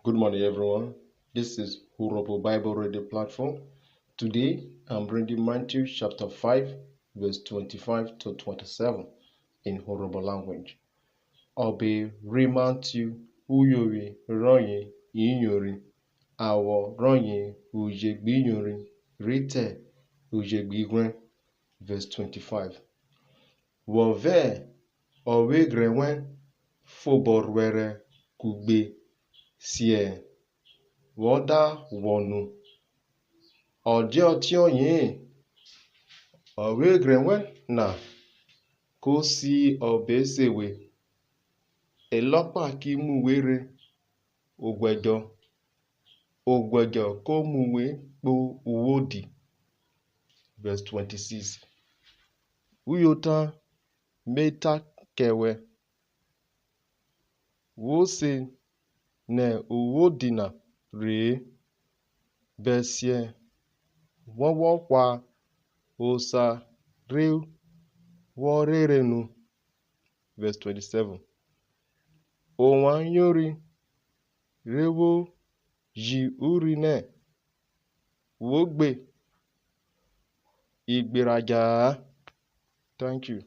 Good morning, everyone. This is Hurobo Bible Radio Platform. Today, I'm reading Matthew chapter 5, verse 25 to 27 in Hurobo language. Obe Matthew Uyowi Ronye Inyori Awo Ronye Ujegbinyori Rite Ujegbigwen verse 25. Wove Owe Grewen Foborwere Kugbe Sie Woda Wonu Odio Tionye Owe Grewen na Kosi Obesewe Elopa ki muwere Ogwejo ko muwe po uwodi verse 26. Uyota meta kewe Wose ne uwodina re besie wowo kwa osa re worerenu verse 27. Owanyori rewo ji urine wogbe igberaja. Thank you.